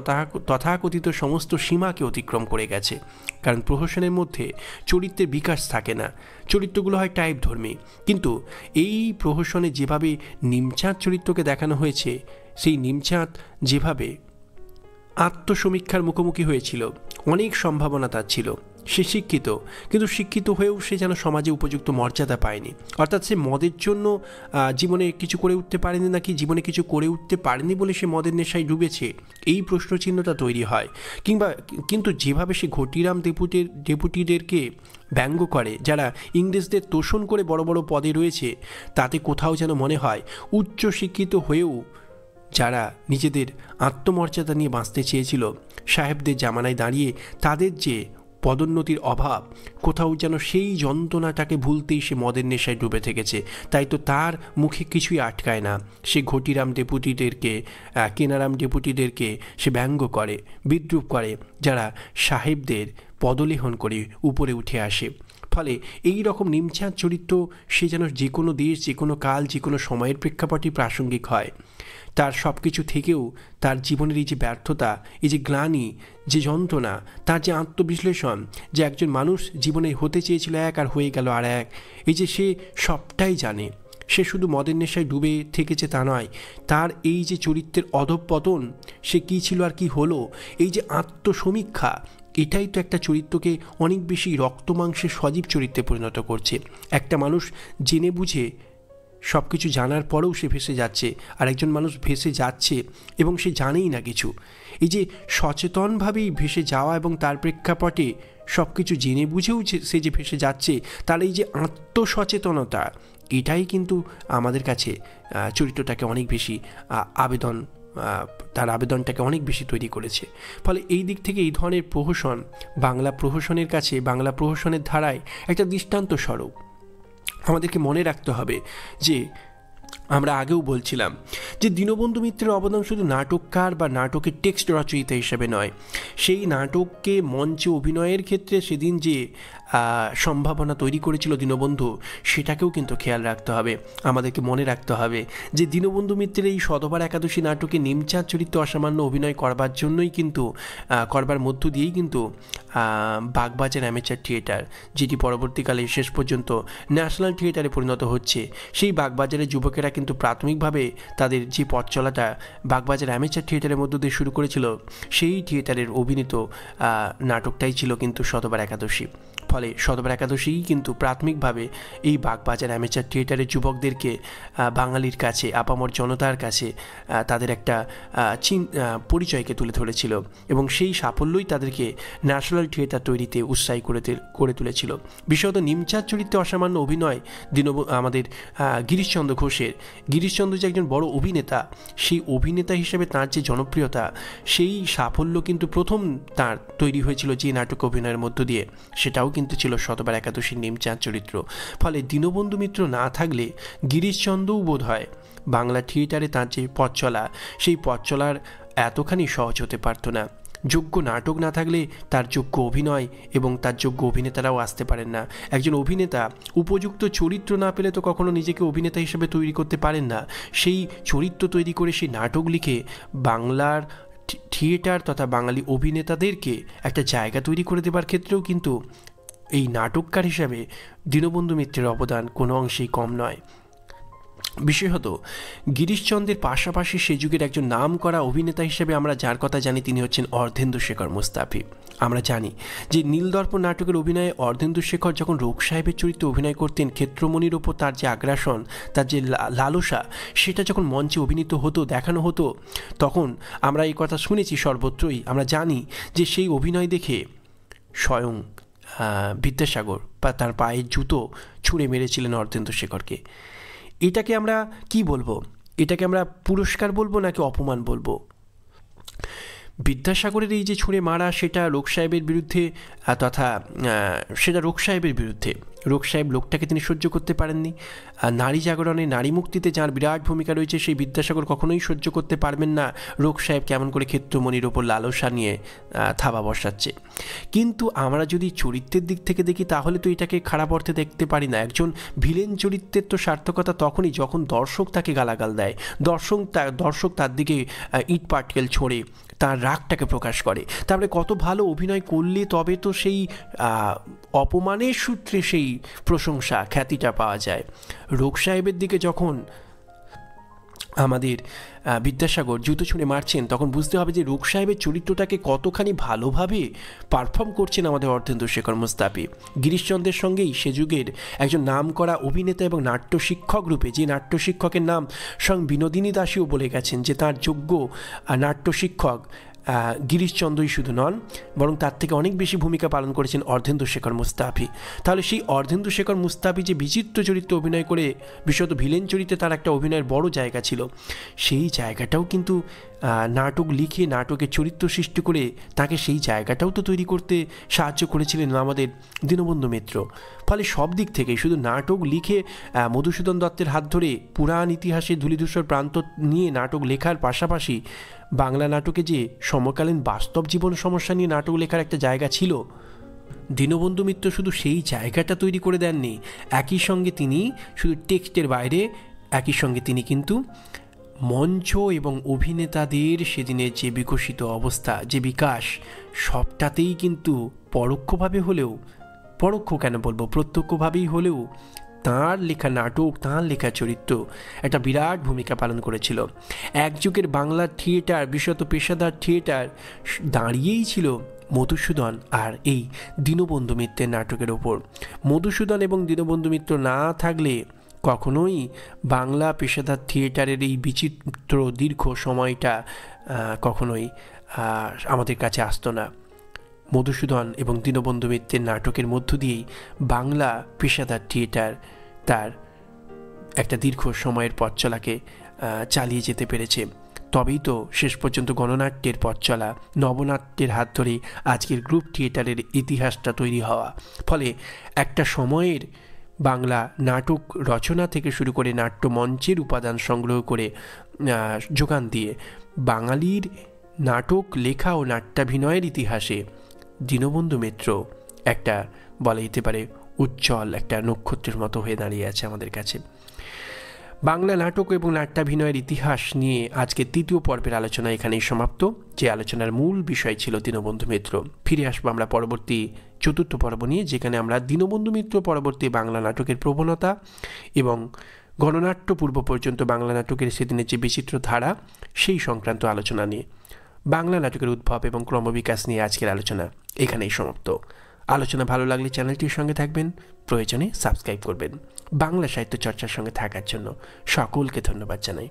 তথাকথিত সমস্ত সীমাকে অতিক্রম করে গেছে। কারণ প্রহসনের মধ্যে চরিত্রের বিকাশ থাকে না, চরিত্রগুলো হয় টাইপ ধর্মী, কিন্তু এই প্রহসনে যেভাবে নিমচাঁদ চরিত্রকে দেখানো হয়েছে, সেই নিমচাঁদ যেভাবে আত্মসমীক্ষার মুখোমুখি হয়েছিল, অনেক সম্ভাবনা তার ছিল, সে শিক্ষিত, কিন্তু শিক্ষিত হয়েও সে যেন সমাজে উপযুক্ত মর্যাদা পায়নি। অর্থাৎ সে মদের জন্য জীবনে কিছু করে উঠতে পারেনি, নাকি জীবনে কিছু করে উঠতে পারেনি বলে সে মদের নেশায় ডুবেছে, এই প্রশ্নচিহ্নটা তৈরি হয়। কিন্তু যেভাবে সে ঘটিরাম ডেপুটিদেরকে ব্যঙ্গ করে, যারা ইংরেজদের তোষণ করে বড় বড় পদে রয়েছে, তাতে কোথাও যেন মনে হয় উচ্চ শিক্ষিত হয়েও যারা নিজেদের আত্মমর্যাদা নিয়ে বাঁচতে চেয়েছিল, সাহেবদের জামানায় দাঁড়িয়ে তাদের যে পদোন্নতির অভাব, কোথাও যেন সেই যন্ত্রণাটাকে ভুলতেই সে মদের নেশায় ডুবে থেকেছে। তাই তো তার মুখে কিছুই আটকায় না, সে ঘটিরাম ডেপুটিদেরকে, কেনারাম ডেপুটিদেরকে সে ব্যঙ্গ করে, বিদ্রূপ করে, যারা সাহেবদের পদলেহন করে উপরে উঠে আসে। ফলে এই রকম নিমচাঁদ চরিত্র সে যেন যে কোনো দেশ, যে কোনো কাল, যে কোনো সময়ের প্রেক্ষাপটে প্রাসঙ্গিক হয়। তার সব কিছু থেকেও তার জীবনের এই যে ব্যর্থতা, এই যে গ্লানি, যে যন্ত্রণা, তার যে আত্মবিশ্লেষণ, যে একজন মানুষ জীবনে হতে চেয়েছিল এক আর হয়ে গেল আর এক, এই যে সে সবটাই জানে, সে শুধু মদের নেশায় ডুবে থেকেছে তা নয়, তার এই যে চরিত্রের অধঃপতন, সে কী ছিল আর কি হলো, এই যে আত্মসমীক্ষা, এটাই তো একটা চরিত্রকে অনেক বেশি রক্তমাংসের সজীব চরিত্রে পরিণত করছে। একটা মানুষ জেনে বুঝে সব কিছু জানার পরেও সে ভেসে যাচ্ছে, আর একজন মানুষ ভেসে যাচ্ছে এবং সে জানেই না কিছু। এই যে সচেতনভাবেই ভেসে যাওয়া এবং তার প্রেক্ষাপটে সব কিছু জেনে বুঝেও সে যে ভেসে যাচ্ছে, তার এই যে আত্মসচেতনতা, এটাই কিন্তু আমাদের কাছে চরিত্রটাকে অনেক বেশি তার আবেদনটাকে অনেক বেশি তৈরি করেছে। ফলে এই দিক থেকে এই ধরনের প্রহসন বাংলা প্রহসনের কাছে, বাংলা প্রহসনের ধারায় একটা দৃষ্টান্ত স্বরূপ। আমাদেরকে মনে রাখতে হবে যে আমরা আগেও বলছিলাম যে দীনবন্ধু মিত্রের অবদান শুধু নাটককার বা নাটকের টেক্সট রচয়িতা হিসেবে নয়, সেই নাটককে মঞ্চে অভিনয়ের ক্ষেত্রে সেদিন যে সম্ভাবনা তৈরি করেছিল দীনবন্ধু, সেটাকেও কিন্তু খেয়াল রাখতে হবে। আমাদেরকে মনে রাখতে হবে যে দীনবন্ধু মিত্রের এই সধবার একাদশী নাটকে নিমচাঁদ চরিত্র অসামান্য অভিনয় করবার জন্যই কিন্তু, করবার মধ্য দিয়েই কিন্তু বাগবাজার অ্যামেচার থিয়েটার, যেটি পরবর্তীকালে শেষ পর্যন্ত ন্যাশনাল থিয়েটারে পরিণত হচ্ছে, সেই বাগবাজারের যুবকেরা কিন্তু প্রাথমিকভাবে তাদের যে পথ চলাটা বাগবাজার অ্যামেচার থিয়েটারের মধ্য দিয়ে শুরু করেছিল, সেই থিয়েটারের অভিনীত নাটকটাই ছিল কিন্তু সধবার একাদশী। ফলে সধবার একাদশীই কিন্তু প্রাথমিকভাবে এই বাগবাজার অ্যামেচার থিয়েটারের যুবকদেরকে বাঙালির কাছে, আপামর জনতার কাছে তাদের একটা পরিচয়কে তুলে ধরেছিল, এবং সেই সাফল্যই তাদেরকে ন্যাশনাল থিয়েটার তৈরিতে উৎসাহী করে তুলেছিল। বিশেষত নিমচাঁদ চরিত্রে অসামান্য অভিনয় আমাদের গিরিশচন্দ্র ঘোষের। গিরিশচন্দ্র যে একজন বড় অভিনেতা, সেই অভিনেতা হিসেবে তার যে জনপ্রিয়তা, সেই সাফল্য কিন্তু প্রথম তার তৈরি হয়েছিল যে নাটক অভিনয়ের মধ্য দিয়ে, সেটাও কিন্তু ছিল সধবার একাদশীর নিমচাঁদ চরিত্র। ফলে দীনবন্ধু মিত্র না থাকলে গিরিশচন্দ্রও বোধ হয় বাংলা থিয়েটারে তার যে পথ চলা, সেই পথ চলার এতখানি সহজ হতে পারত না। যোগ্য নাটক না থাকলে তার যোগ্য অভিনয় এবং তার যোগ্য অভিনেতারাও আসতে পারেন না। একজন অভিনেতা উপযুক্ত চরিত্র না পেলে তো কখনো নিজেকে অভিনেতা হিসেবে তৈরি করতে পারেন না। সেই চরিত্র তৈরি করে সেই নাটক লিখে বাংলার থিয়েটার তথা বাঙালি অভিনেতাদেরকে একটা জায়গা তৈরি করে দেবার ক্ষেত্রেও কিন্তু এই নাটককার হিসাবে দীনবন্ধু মিত্রের অবদান কোনো অংশেই কম নয়। বিশেষত গিরিশচন্দ্রের পাশাপাশি সে যুগের একজন নামকরা অভিনেতা হিসেবে আমরা যার কথা জানি তিনি হচ্ছেন অর্ধেন্দুশেখর মুস্তাফি। আমরা জানি যে নীলদর্পণ নাটকের অভিনয়ে অর্ধেন্দুশেখর যখন রোগ সাহেবের চরিত্রে অভিনয় করতেন, ক্ষেত্রমণির ওপর তার যে আগ্রাসন, তার যে লালসা, সেটা যখন মঞ্চে অভিনীত হতো, দেখানো হতো, তখন আমরা এই কথা শুনেছি সর্বত্রই। আমরা জানি যে সেই অভিনয় দেখে স্বয়ং বিদ্যাসাগর বা তার পায়ের জুতো ছুঁড়ে মেরেছিলেন অর্ধেন্দুশেখরকে। এটাকে আমরা কি বলবো? এটাকে আমরা পুরস্কার বলবো নাকি অপমান বলবো? বিদ্যাসাগরের এই যে ছুঁড়ে মারা, সেটা রোগ সাহেবের বিরুদ্ধে, তথা সেটা রোগ সাহেবের বিরুদ্ধে। রোগ সাহেব লোকটাকে তিনি সহ্য করতে পারেননি। নারী জাগরণে, নারী মুক্তিতে যার বিরাট ভূমিকা রয়েছে, সেই বিদ্যাসাগর কখনোই সহ্য করতে পারবেন না রোগ সাহেব কেমন করে ক্ষেত্রমণির ওপর লালসা নিয়ে থাবা বসাচ্ছে। কিন্তু আমরা যদি চরিত্রের দিক থেকে দেখি তাহলে তো এটাকে খারাপ অর্থে দেখতে পারি না। একজন ভিলেন চরিত্রের তো সার্থকতা তখনই যখন দর্শক তাকে গালাগাল দেয়, দর্শক তার দিকে ইট পাটকেল ছোঁড়ে, তার রাগটাকে প্রকাশ করে। তারপরে কত ভালো অভিনয় করলে তবে তো সেই অপমানের সূত্রে সেই প্রশংসা, খ্যাতিটা পাওয়া যায়। রোগ সাহেবের দিকে যখন আমাদের বিদ্যাসাগর জুতো ছুঁড়ে মারছেন, তখন বুঝতে হবে যে রোগ সাহেবের চরিত্রটাকে কতখানি ভালোভাবে পারফর্ম করছেন আমাদের অর্ধেন্দুশেখর মুস্তাফি। গিরিশচন্দ্রের সঙ্গেই সে যুগের একজন নামকরা অভিনেতা এবং নাট্য শিক্ষক রূপে, যে নাট্য শিক্ষকের নাম স্বয়ং বিনোদিনী দাসীও বলে গেছেন যে তার যোগ্য নাট্য শিক্ষক গিরিশচন্দ্রই শুধু নন, বরং তার থেকে অনেক বেশি ভূমিকা পালন করেছেন অর্ধেন্দুশেখর মুস্তাফি। তাহলে সেই অর্ধেন্দুশেখর মুস্তাফি যে বিচিত্র চরিত্রে অভিনয় করে, বিশেষত ভিলেন চরিত্রে তার একটা অভিনয়ের বড় জায়গা ছিল, সেই জায়গাটাও কিন্তু নাটক লিখে, নাটকের চরিত্র সৃষ্টি করে তাকে সেই জায়গাটাও তো তৈরি করতে সাহায্য করেছিলেন আমাদের দীনবন্ধু মিত্র। ফলে সব দিক থেকে শুধু নাটক লিখে মধুসূদন দত্তের হাত ধরে পুরাণ ইতিহাসে ধূলিধূসর প্রান্ত নিয়ে নাটক লেখার পাশাপাশি বাংলা নাটকে যে সমকালীন বাস্তব জীবন সমস্যা নিয়ে নাটক লেখার একটা জায়গা ছিল, দীনবন্ধু মিত্র শুধু সেই জায়গাটা তৈরি করে দেননি, একই সঙ্গে তিনি শুধু টেক্সটের বাইরে, একই সঙ্গে তিনি কিন্তু মঞ্চ এবং অভিনেতাদের সেদিনের যে বিকশিত অবস্থা, যে বিকাশ, সবটাতেই কিন্তু পরোক্ষভাবে হলেও, পরোক্ষ কেন বলবো, প্রত্যক্ষভাবেই হলেও তাঁর লেখা নাটক, তাঁর লেখা চরিত্র একটা বিরাট ভূমিকা পালন করেছিল। এক যুগের বাংলা থিয়েটার, বিশেষত পেশাদার থিয়েটার দাঁড়িয়েই ছিল মধুসূদন আর এই দীনবন্ধু মিত্রের নাটকের ওপর। মধুসূদন এবং দীনবন্ধু মিত্র না থাকলে কখনোই বাংলা পেশাদার থিয়েটারের এই বিচিত্র দীর্ঘ সময়টা কখনোই আমাদের কাছে আসতো না। মধুসূদন এবং দীনবন্ধু মিত্রের নাটকের মধ্য দিয়েই বাংলা পেশাদার থিয়েটার তার একটা দীর্ঘ সময়ের পথ চলাকে চালিয়ে যেতে পেরেছে। তবেই তো শেষ পর্যন্ত গণনাট্যের পথ চলা, নবনাট্যের হাত ধরে আজকের গ্রুপ থিয়েটারের ইতিহাসটা তৈরি হওয়া। ফলে একটা সময়ের বাংলা নাটক রচনা থেকে শুরু করে নাট্য মঞ্চের উপাদান সংগ্রহ করে যোগান দিয়ে বাঙালির নাটক লেখা ও নাট্যাভিনয়ের ইতিহাসে দীনবন্ধু মিত্র একটা বলা যেতে পারে উজ্জ্বল একটা নক্ষত্রের মতো হয়ে দাঁড়িয়ে আছে আমাদের কাছে। বাংলা নাটক এবং নাট্যাভিনয়ের ইতিহাস নিয়ে আজকে তৃতীয় পর্বের আলোচনা এখানেই সমাপ্ত, যে আলোচনার মূল বিষয় ছিল দীনবন্ধু মিত্র। ফিরে আসবো আমরা পরবর্তী চতুর্থ পর্ব নিয়ে, যেখানে আমরা দীনবন্ধু মিত্র পরবর্তী বাংলা নাটকের প্রবণতা এবং গণনাট্য পূর্ব পর্যন্ত বাংলা নাটকের সেদিনের যে বিচিত্র ধারা, সেই সংক্রান্ত আলোচনা নিয়ে, বাংলা নাটকের উদ্ভব এবং ক্রমবিকাশ নিয়ে আজকের আলোচনা এখানেই সমাপ্ত। আলোচনা ভালো লাগলে চ্যানেলটির সঙ্গে থাকবেন, প্রয়োজনে সাবস্ক্রাইব করবেন। বাংলা সাহিত্য চর্চার সঙ্গে থাকার জন্য সকলকে ধন্যবাদ জানাই।